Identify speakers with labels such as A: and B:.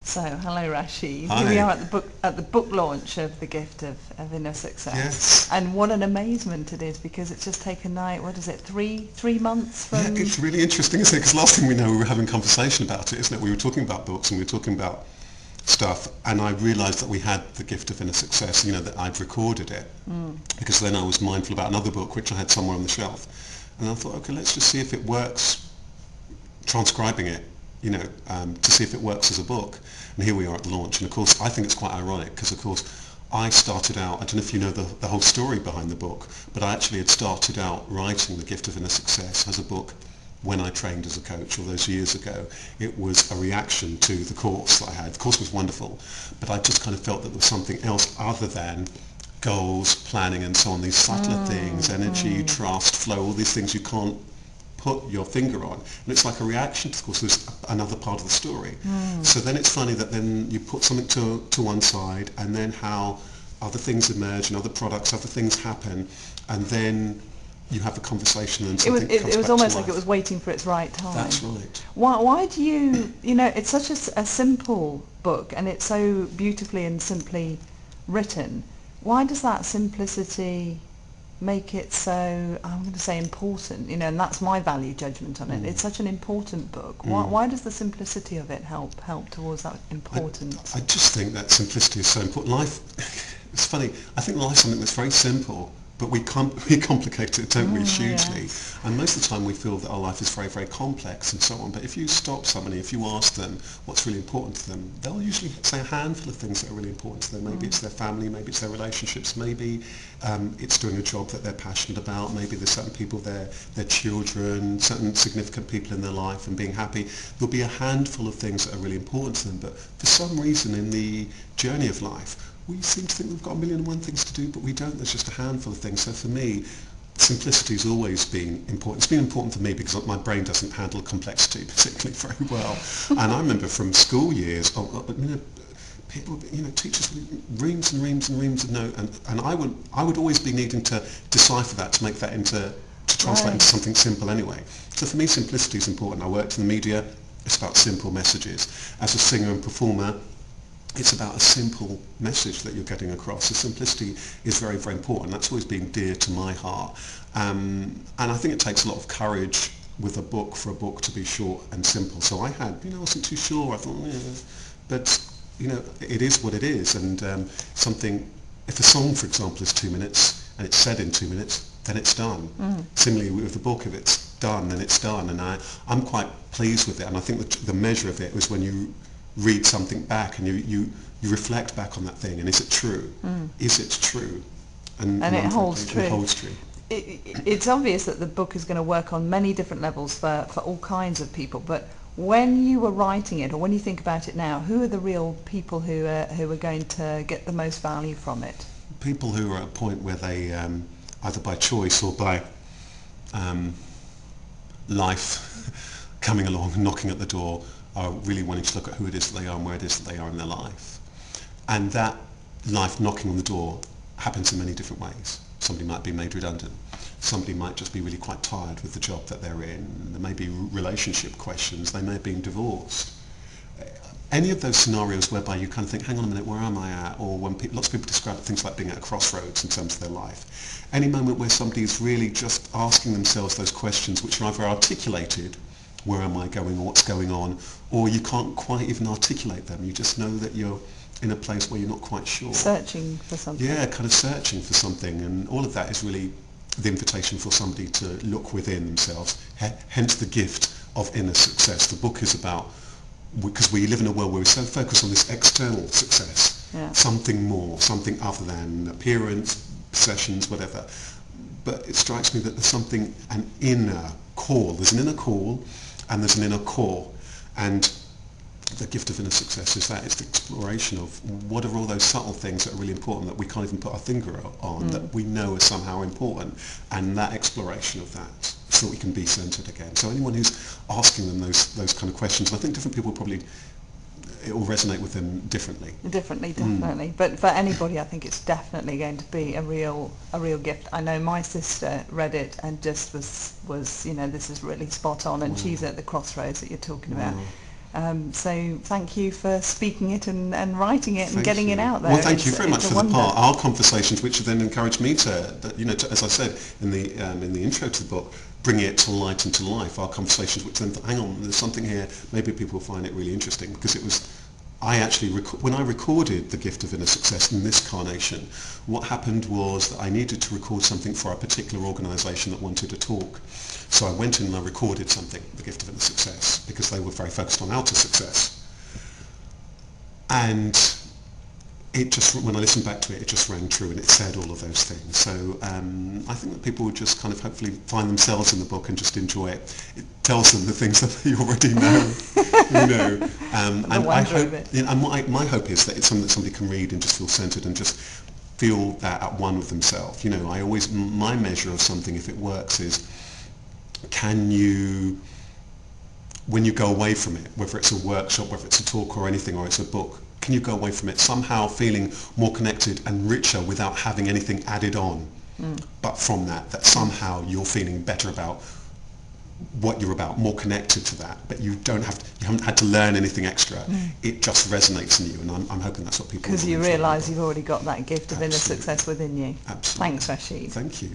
A: So, hello Rashid. Here we
B: Hi.
A: are at the book launch of The Gift of Inner Success.
B: Yes.
A: And what an amazement it is, because it's just taken what is it, three months
B: Yeah,
A: from.
B: it's really interesting, isn't it? Because last thing we know, we were having a conversation about it, isn't it? We were talking about books and we were talking about stuff, and I realised that we had The Gift of Inner Success, that I'd recorded it, because then I was mindful about another book which I had somewhere on the shelf. And I thought, okay, let's just see if it works transcribing it, to see if it works as a book. And here we are at the launch. And of course, I think it's quite ironic because, of course, I started out, I don't know if you know the whole story behind the book, but I actually had started out writing The Gift of Inner Success as a book when I trained as a coach all those years ago. It was a reaction to the course that I had. The course was wonderful, but I just kind of felt that there was something else other than goals, planning and so on, these subtler things, energy, trust, flow, all these things you can't put your finger on. And it's like a reaction to, of course, there's another part of the story. So then it's funny that then you put something to one side, and then how other things emerge and other products, other things happen, and then you have a conversation and
A: It was
B: something
A: it,
B: comes
A: it was
B: back to
A: almost like it
B: life.
A: was waiting for its right time.
B: That's right.
A: Why do it's such a simple book, and it's so beautifully and simply written. Why does that simplicity make it so, I'm going to say, important, and that's my value judgment on it. It's such an important book. Why does the simplicity of it help towards that
B: I,
A: importance?
B: I just think that simplicity is so important. Life, it's funny, I think life's something that's very simple, but we complicate it, don't we, hugely.
A: Yes.
B: And most of the time we feel that our life is very, very complex and so on. But if you stop somebody, if you ask them what's really important to them, they'll usually say a handful of things that are really important to them. Maybe it's their family, maybe it's their relationships, maybe it's doing a job that they're passionate about, maybe there's certain people, their children, certain significant people in their life and being happy. There'll be a handful of things that are really important to them, but for some reason in the journey of life, we seem to think we've got a million and one things to do, but we don't. There's just a handful of things. So for me, simplicity's always been important. It's been important for me because my brain doesn't handle complexity particularly very well. And I remember from school years, people, teachers, reams and reams and reams of notes, and I would always be needing to decipher that to make that to translate into
A: Right.
B: something simple anyway. So for me, simplicity is important. I worked in the media. It's about simple messages. As a singer and performer, it's about a simple message that you're getting across. The simplicity is very, very important. That's always been dear to my heart. And I think it takes a lot of courage with a book for a book to be short and simple. So I wasn't too sure. I thought, but, it is what it is. And something, if a song, for example, is 2 minutes and it's said in 2 minutes, then it's done. Similarly with the book, if it's done, then it's done. And I'm quite pleased with it. And I think the measure of it was when you read something back and you reflect back on that thing, and is it true? Is it true?
A: And
B: And
A: it
B: I'm very
A: holds
B: pleased. It
A: true.
B: holds true.
A: It's obvious that the book is going to work on many different levels for all kinds of people, but when you were writing it, or when you think about it now, who are the real people who are going to get the most value from it?
B: People who are at a point where they, either by choice or by um, life coming along and knocking at the door, are really wanting to look at who it is that they are and where it is that they are in their life. And that life knocking on the door happens in many different ways. Somebody might be made redundant. Somebody might just be really quite tired with the job that they're in. There may be relationship questions. They may have been divorced. Any of those scenarios whereby you kind of think, hang on a minute, where am I at? Or when lots of people describe things like being at a crossroads in terms of their life. Any moment where somebody is really just asking themselves those questions, which are either articulated, where am I going or what's going on, or you can't quite even articulate them. You just know that you're in a place where you're not quite sure.
A: Searching for something.
B: Yeah, kind of searching for something, and all of that is really the invitation for somebody to look within themselves, hence the gift of inner success. The book is about, because we live in a world where we're so focused on this external success,
A: Yeah.
B: something more, something other than appearance, possessions, whatever. But it strikes me that there's something, an inner call. There's an inner call and there's an inner core. And the gift of inner success is that. It's the exploration of what are all those subtle things that are really important that we can't even put our finger on, that we know are somehow important, and that exploration of that so that we can be centered again. So anyone who's asking them those kind of questions, and I think different people probably, it will resonate with them differently.
A: Differently, definitely. But for anybody, I think it's definitely going to be a real gift. I know my sister read it and just was this is really spot on, and she's at the crossroads that you're talking about.
B: Wow.
A: So thank you for speaking it and writing it and
B: Thank
A: getting
B: you.
A: it out there.
B: Well, thank you very much
A: it's a
B: for the
A: wonder.
B: part, our conversations, which have then encouraged me as I said in the intro to the book, bring it to light and to life. Our conversations, which then thought, hang on, there's something here. Maybe people will find it really interesting, because it was. I actually, when I recorded The Gift of Inner Success in this carnation, what happened was that I needed to record something for a particular organisation that wanted to talk. So I went in and I recorded something, The Gift of Inner Success, because they were very focused on outer success. And it just, when I listened back to it, it just rang true, and it said all of those things. So I think that people would just kind of hopefully find themselves in the book and just enjoy it. It tells them the things that they already know,
A: The
B: and I
A: wonder
B: hope,
A: of it.
B: and my hope is that it's something that somebody can read and just feel centered and just feel that at one with themselves. My measure of something, if it works, is can you, when you go away from it, whether it's a workshop, whether it's a talk or anything, or it's a book, can you go away from it somehow feeling more connected and richer without having anything added on? But from that somehow you're feeling better about what you're about, more connected to that, but you haven't had to learn anything extra. It just resonates in you, and I'm hoping that's what people
A: Because
B: will
A: you
B: enjoy.
A: realise you've already got that gift of inner
B: Absolutely.
A: success within you.
B: Absolutely.
A: Thanks, Rasheed.
B: Thank you.